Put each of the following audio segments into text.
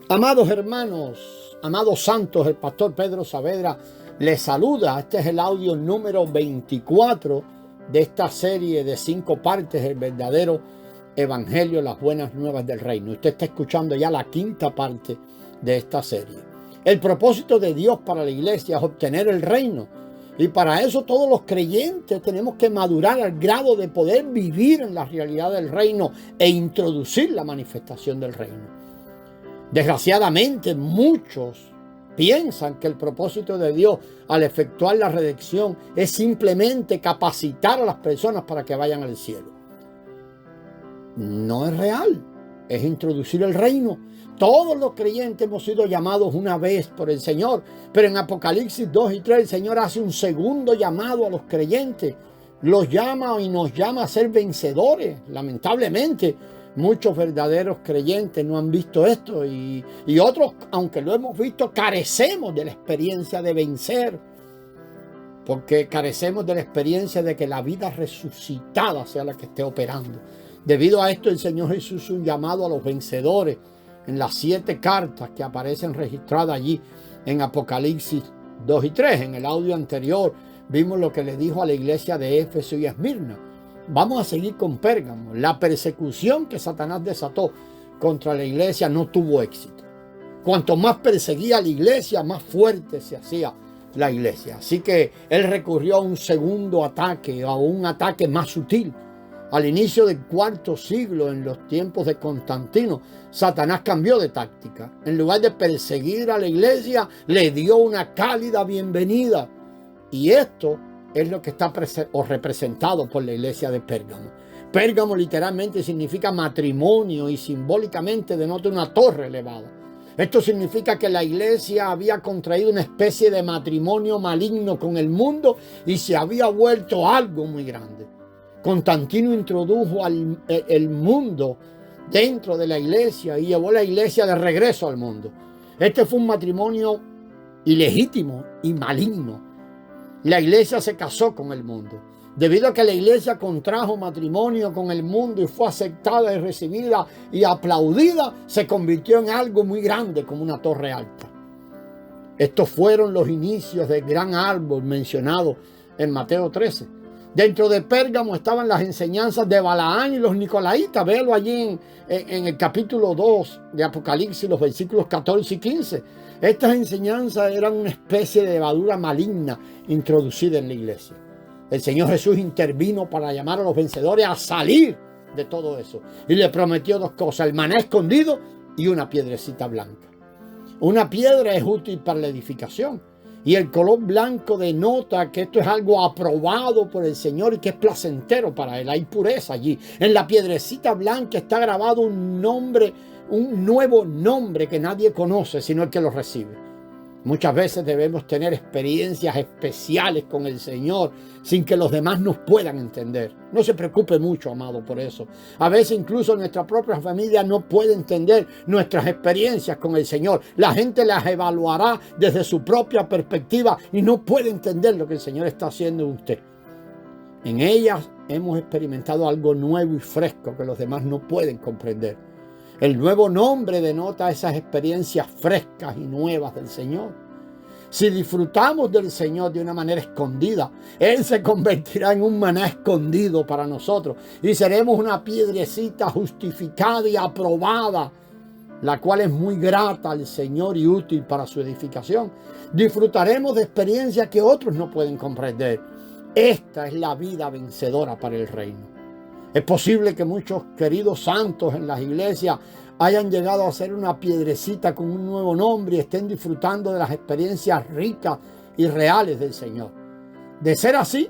Amados hermanos, amados santos, el pastor Pedro Saavedra les saluda. Este es el audio número 24 de esta serie de 5 partes, el verdadero evangelio, las buenas nuevas del reino. Usted está escuchando ya la 5ª parte de esta serie. El propósito de Dios para la iglesia es obtener el reino. Y para eso todos los creyentes tenemos que madurar al grado de poder vivir en la realidad del reino e introducir la manifestación del reino. Desgraciadamente, muchos piensan que el propósito de Dios al efectuar la redención es simplemente capacitar a las personas para que vayan al cielo. No es real, es introducir el reino. Todos los creyentes hemos sido llamados una vez por el Señor, pero en Apocalipsis 2 y 3 el Señor hace un segundo llamado a los creyentes. Los llama y nos llama a ser vencedores. Lamentablemente, muchos verdaderos creyentes no han visto esto y otros, aunque lo hemos visto, carecemos de la experiencia de vencer, porque carecemos de la experiencia de que la vida resucitada sea la que esté operando. Debido a esto, el Señor Jesús hizo un llamado a los vencedores en las 7 cartas que aparecen registradas allí en Apocalipsis 2 y 3. En el audio anterior vimos lo que le dijo a la iglesia de Éfeso y Esmirna. Vamos a seguir con Pérgamo. La persecución que Satanás desató contra la iglesia no tuvo éxito. Cuanto más perseguía a la iglesia, más fuerte se hacía la iglesia. Así que él recurrió a un segundo ataque, a un ataque más sutil. Al inicio del 4º siglo, en los tiempos de Constantino, Satanás cambió de táctica. En lugar de perseguir a la iglesia, le dio una cálida bienvenida. Y esto es lo que está representado por la iglesia de Pérgamo. Pérgamo literalmente significa matrimonio y simbólicamente denota una torre elevada. Esto significa que la iglesia había contraído una especie de matrimonio maligno con el mundo y se había vuelto algo muy grande. Constantino introdujo el mundo dentro de la iglesia y llevó la iglesia de regreso al mundo. Este fue un matrimonio ilegítimo y maligno. La iglesia se casó con el mundo. Debido a que la iglesia contrajo matrimonio con el mundo y fue aceptada y recibida y aplaudida, se convirtió en algo muy grande, como una torre alta. Estos fueron los inicios del gran árbol mencionado en Mateo 13. Dentro de Pérgamo estaban las enseñanzas de Balaán y los Nicolaitas. Véalo allí en el capítulo 2 de Apocalipsis, los versículos 14 y 15. Estas enseñanzas eran una especie de levadura maligna introducida en la iglesia. El Señor Jesús intervino para llamar a los vencedores a salir de todo eso. Y le prometió 2 cosas, el maná escondido y una piedrecita blanca. Una piedra es útil para la edificación. Y el color blanco denota que esto es algo aprobado por el Señor y que es placentero para Él. Hay pureza allí. En la piedrecita blanca está grabado un nombre, un nuevo nombre que nadie conoce, sino el que lo recibe. Muchas veces debemos tener experiencias especiales con el Señor sin que los demás nos puedan entender. No se preocupe mucho, amado, por eso. A veces incluso nuestra propia familia no puede entender nuestras experiencias con el Señor. La gente las evaluará desde su propia perspectiva y no puede entender lo que el Señor está haciendo en usted. En ellas hemos experimentado algo nuevo y fresco que los demás no pueden comprender. El nuevo nombre denota esas experiencias frescas y nuevas del Señor. Si disfrutamos del Señor de una manera escondida, Él se convertirá en un maná escondido para nosotros y seremos una piedrecita justificada y aprobada, la cual es muy grata al Señor y útil para su edificación. Disfrutaremos de experiencias que otros no pueden comprender. Esta es la vida vencedora para el reino. Es posible que muchos queridos santos en las iglesias hayan llegado a ser una piedrecita con un nuevo nombre y estén disfrutando de las experiencias ricas y reales del Señor. De ser así,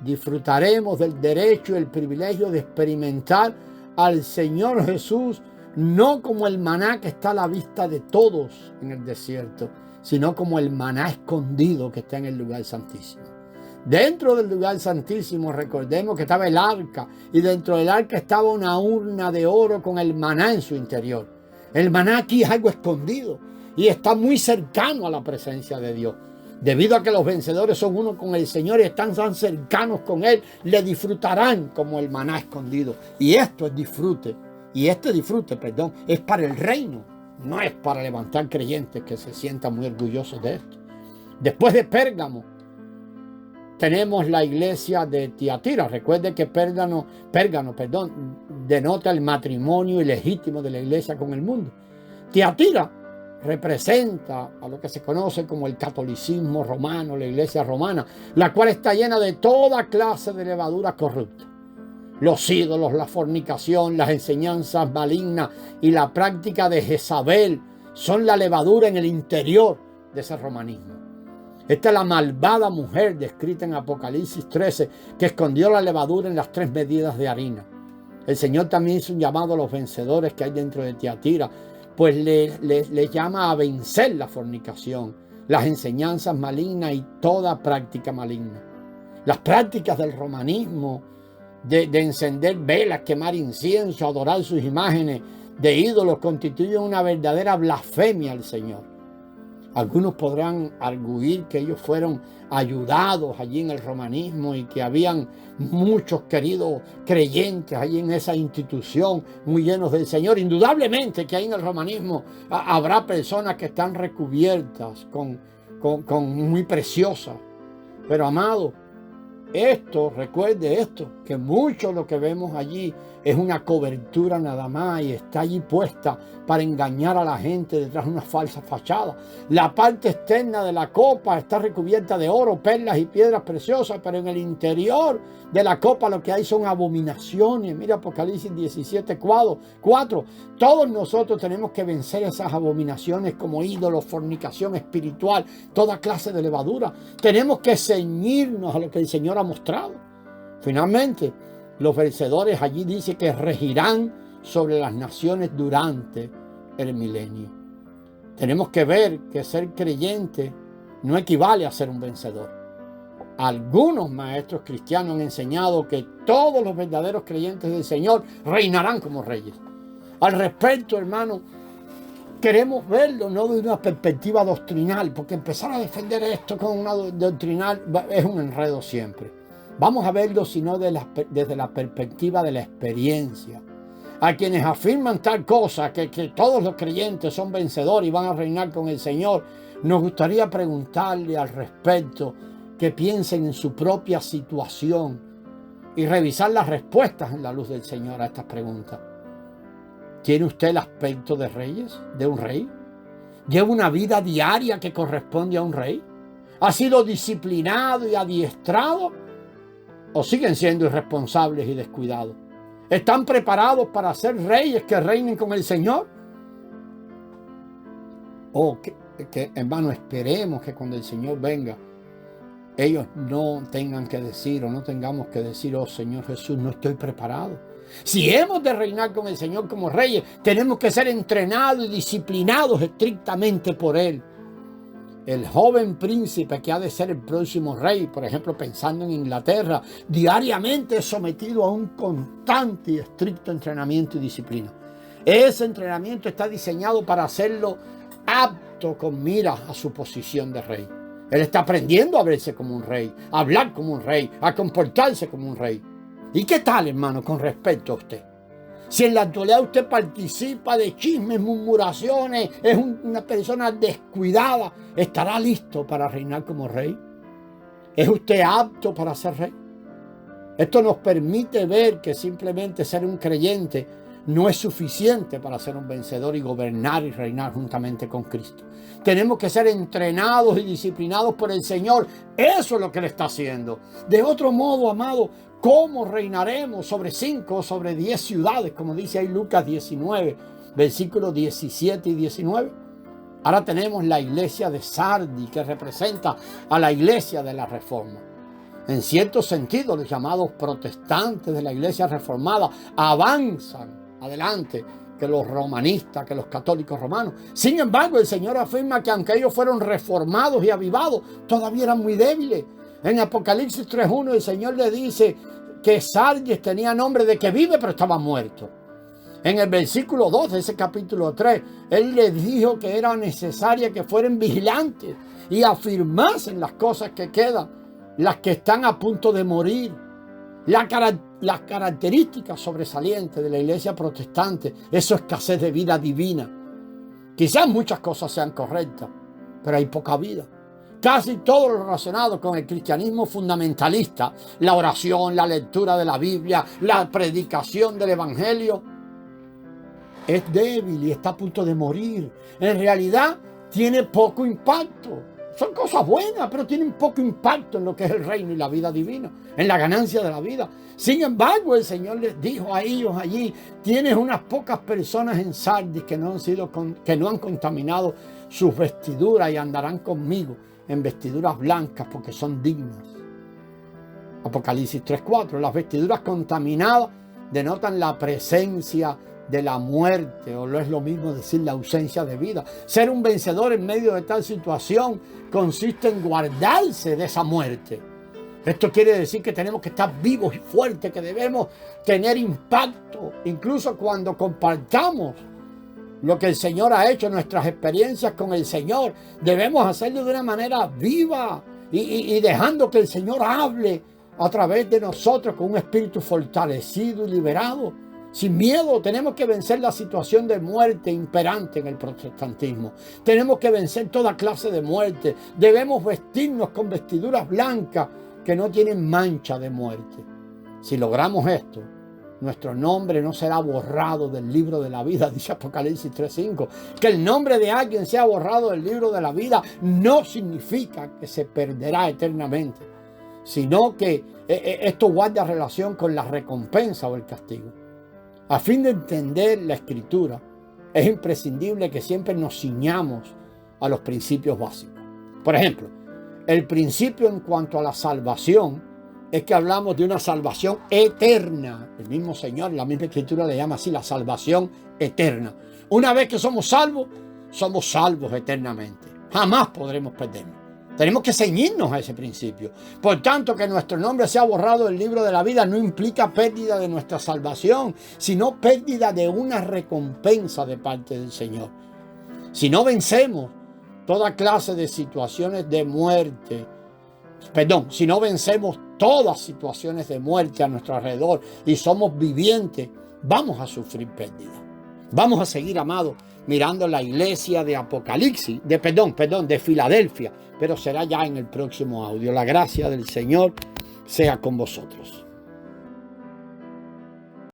disfrutaremos del derecho y el privilegio de experimentar al Señor Jesús no como el maná que está a la vista de todos en el desierto, sino como el maná escondido que está en el lugar santísimo. Dentro del lugar santísimo, recordemos que estaba el arca y dentro del arca estaba una urna de oro con el maná en su interior. El maná aquí es algo escondido y está muy cercano a la presencia de Dios. Debido a que los vencedores son uno con el Señor y están tan cercanos con Él, le disfrutarán como el maná escondido. Y esto es disfrute. Y este disfrute, es para el reino. no es para levantar creyentes que se sientan muy orgullosos de esto. Después de Pérgamo, tenemos la iglesia de Tiatira. Recuerde que Pérgamo, denota el matrimonio ilegítimo de la iglesia con el mundo. Tiatira representa a lo que se conoce como el catolicismo romano, la iglesia romana, la cual está llena de toda clase de levadura corrupta. Los ídolos, la fornicación, las enseñanzas malignas y la práctica de Jezabel son la levadura en el interior de ese romanismo. Esta es la malvada mujer descrita en Apocalipsis 13 que escondió la levadura en las 3 medidas de harina. El Señor también hizo un llamado a los vencedores que hay dentro de Tiatira, pues les llama a vencer la fornicación, las enseñanzas malignas y toda práctica maligna. Las prácticas del romanismo, de encender velas, quemar incienso, adorar sus imágenes de ídolos, constituyen una verdadera blasfemia al Señor. Algunos podrán arguir que ellos fueron ayudados allí en el romanismo y que habían muchos queridos creyentes allí en esa institución muy llenos del Señor. Indudablemente que ahí en el romanismo habrá personas que están recubiertas con muy preciosas. Pero amado, recuerde esto, que mucho lo que vemos allí es una cobertura nada más y está allí puesta para engañar a la gente detrás de una falsa fachada. La parte externa de la copa está recubierta de oro, perlas y piedras preciosas, pero en el interior de la copa lo que hay son abominaciones. Mira Apocalipsis 17:4. Todos nosotros tenemos que vencer esas abominaciones como ídolos, fornicación espiritual, toda clase de levadura. Tenemos que ceñirnos a lo que el Señor ha mostrado. Finalmente, los vencedores allí dice que regirán sobre las naciones durante el milenio. Tenemos que ver que ser creyente no equivale a ser un vencedor. Algunos maestros cristianos han enseñado que todos los verdaderos creyentes del Señor reinarán como reyes. Al respecto, hermano, queremos verlo no de una perspectiva doctrinal, porque empezar a defender esto con una doctrinal es un enredo siempre. Vamos a verlo sino desde la perspectiva de la experiencia. A quienes afirman tal cosa, que todos los creyentes son vencedores y van a reinar con el Señor, nos gustaría preguntarle al respecto que piensen en su propia situación y revisar las respuestas en la luz del Señor a estas preguntas. ¿Tiene usted el aspecto de reyes, de un rey? ¿Lleva una vida diaria que corresponde a un rey? ¿Ha sido disciplinado y adiestrado? ¿O siguen siendo irresponsables y descuidados? ¿Están preparados para ser reyes que reinen con el Señor? ¿O que hermano, esperemos que cuando el Señor venga, ellos no tengan que decir o no tengamos que decir, oh Señor Jesús, no estoy preparado? Si hemos de reinar con el Señor como reyes, tenemos que ser entrenados y disciplinados estrictamente por Él. El joven príncipe que ha de ser el próximo rey, por ejemplo, pensando en Inglaterra, diariamente es sometido a un constante y estricto entrenamiento y disciplina. Ese entrenamiento está diseñado para hacerlo apto con miras a su posición de rey. Él está aprendiendo a verse como un rey, a hablar como un rey, a comportarse como un rey. ¿Y qué tal, hermano, con respecto a usted? Si en la actualidad usted participa de chismes, murmuraciones, es una persona descuidada, ¿estará listo para reinar como rey? ¿Es usted apto para ser rey? Esto nos permite ver que simplemente ser un creyente no es suficiente para ser un vencedor y gobernar y reinar juntamente con Cristo. Tenemos que ser entrenados y disciplinados por el Señor. Eso es lo que Él está haciendo. De otro modo, amado, ¿cómo reinaremos sobre 5 o sobre 10 ciudades? Como dice ahí Lucas 19, versículos 17 y 19. Ahora tenemos la iglesia de Sardis, que representa a la iglesia de la Reforma. En cierto sentido, los llamados protestantes de la iglesia reformada avanzan adelante que los romanistas, que los católicos romanos. Sin embargo, el Señor afirma que aunque ellos fueron reformados y avivados, todavía eran muy débiles. En Apocalipsis 3:1 el Señor le dice que Sardis tenía nombre de que vive pero estaba muerto. En el versículo 2 de ese capítulo 3, Él les dijo que era necesaria que fueran vigilantes y afirmasen las cosas que quedan, las que están a punto de morir. Las características sobresalientes de la iglesia protestante es su escasez de vida divina. Quizás muchas cosas sean correctas, pero hay poca vida. Casi todo lo relacionado con el cristianismo fundamentalista, la oración, la lectura de la Biblia, la predicación del Evangelio, es débil y está a punto de morir. En realidad tiene poco impacto. Son cosas buenas, pero tienen poco impacto en lo que es el reino y la vida divina, en la ganancia de la vida. Sin embargo, el Señor les dijo a ellos allí: tienes unas pocas personas en Sardis que no han contaminado sus vestiduras y andarán conmigo en vestiduras blancas porque son dignas. Apocalipsis 3:4. Las vestiduras contaminadas denotan la presencia de la muerte, o no es lo mismo decir la ausencia de vida. Ser un vencedor en medio de tal situación consiste en guardarse de esa muerte. Esto quiere decir que tenemos que estar vivos y fuertes, que debemos tener impacto, incluso cuando compartamos lo que el Señor ha hecho, nuestras experiencias con el Señor. Debemos hacerlo de una manera viva y dejando que el Señor hable a través de nosotros con un espíritu fortalecido y liberado. Sin miedo. Tenemos que vencer la situación de muerte imperante en el protestantismo. Tenemos que vencer toda clase de muerte. Debemos vestirnos con vestiduras blancas que no tienen mancha de muerte. Si logramos esto, nuestro nombre no será borrado del libro de la vida, dice Apocalipsis 3:5. Que el nombre de alguien sea borrado del libro de la vida no significa que se perderá eternamente, sino que esto guarda relación con la recompensa o el castigo. A fin de entender la Escritura, es imprescindible que siempre nos ciñamos a los principios básicos. Por ejemplo, el principio en cuanto a la salvación es que hablamos de una salvación eterna. El mismo Señor, la misma Escritura le llama así, la salvación eterna. Una vez que somos salvos eternamente. Jamás podremos perdernos. Tenemos que ceñirnos a ese principio. Por tanto, que nuestro nombre sea borrado del libro de la vida no implica pérdida de nuestra salvación, sino pérdida de una recompensa de parte del Señor. Si no vencemos toda clase de situaciones de muerte, si no vencemos todas situaciones de muerte a nuestro alrededor y somos vivientes, vamos a sufrir pérdida. Vamos a seguir, amados, mirando la iglesia de Apocalipsis, de Filadelfia, pero será ya en el próximo audio. La gracia del Señor sea con vosotros.